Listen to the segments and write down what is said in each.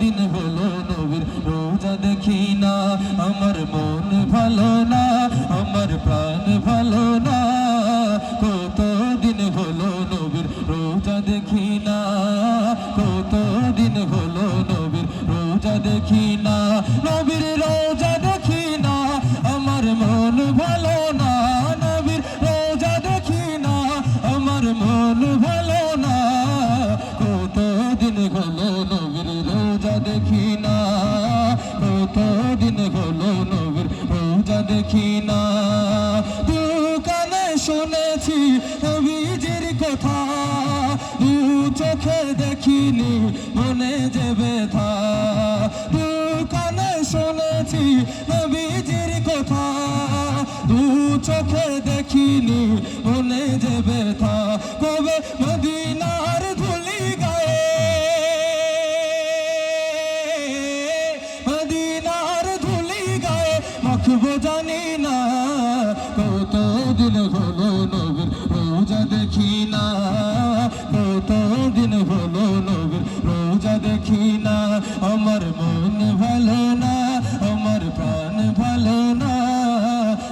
দিন হলো নবীর রোজা দেখি না, আমার মন ভালো না, আমার প্রাণ ভালো না। কত দিন হলো নবীর রোজা দেখি না, কত দিন হলো নবীর রোজা দেখি না। নবীর রোজা দেখি না, আমার মন ভালো না। নবীর রোজা দেখি না, আমার মন ভালো না। কত দিন হলো নবীর রোজা দেখি না, কত দিন হলো নবীর রোজা দেখি না। দু কানে শুনেছি নবীজির কথা, দু চোখে দেখিনি মনে যে ব্যথা। দু কানে শুনেছি নবীজির কথা, দু চোখে দেখিনি মনে যে ব্যথা। কবে মদিনার ধুলি গায়ে, মদিনার ধুলি গায়ে মাখবো জানি না। কত দিন হলো নবীর রোজা দেখি না, কত দিন হলো নবীর রোজা দেখি না। আমার মন ভালো না, আমার প্রাণ ভালো না।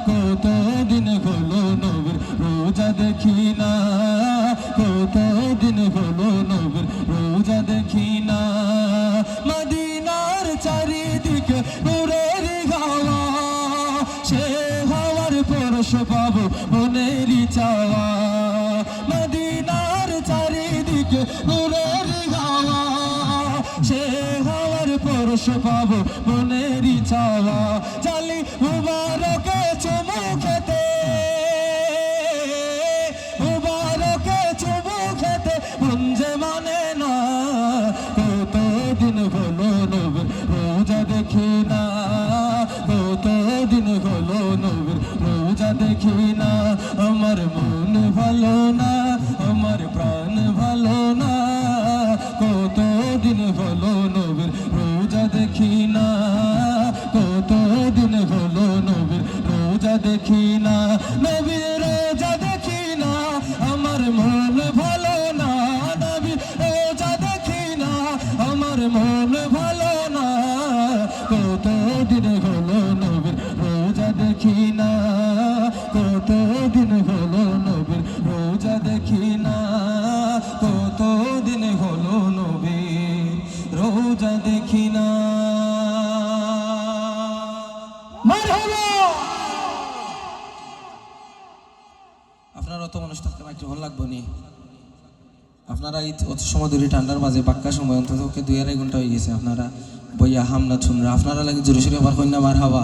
কত দিন হলো নবীর রোজা দেখি না, কত দিন হলো নবীর রোজা দেখি না। মদিনার চারিদিকে নূরের হাওয়া, সে হাওয়ার পরশ পাবো মনেরই চাওয়া। মদিনার চারিদিকে নূরের হাওয়া, সে হাওয়ার পরশ পাবো মনেরই চাওয়া। চালি মুবারকে চুমু খেতে, মুবারকে চুমু খেতে মন যে মানে না। কত দিন হলো নবীর রোজা দেখি না, কত দিন হলো নবীর রোজা দেখি না। আমার মন ভালো না, আমার প্রাণ ভালো না। কত দিন হলো নবীর রোজা দেখি না, কত দিন হলো নবীর রোজা দেখি না। নবীর রোজা দেখি না, আমার মন ভালো না। নবীর রোজা দেখি না, আমার মন ভালো না। কত দিন হলো নবীর রোজা দেখি না, কত দিন হলো নবীর রোজা দেখি না। কত দিন হলো নবীর রোজা দেখি না। মারহাবা। আপনারা অত মানুষ থাকতে একটু ভালো লাগবো নি। আপনারা এই অত সময় ধরে ঠান্ডার মাঝে বাক্কা সময় অন্তত 2-2.5 ঘন্টা হয়ে গেছে, আপনারা বইয়া হামনা ছুনরা আপনারা লাগে জোরে সোরে আবার কন্যা মারহাবা।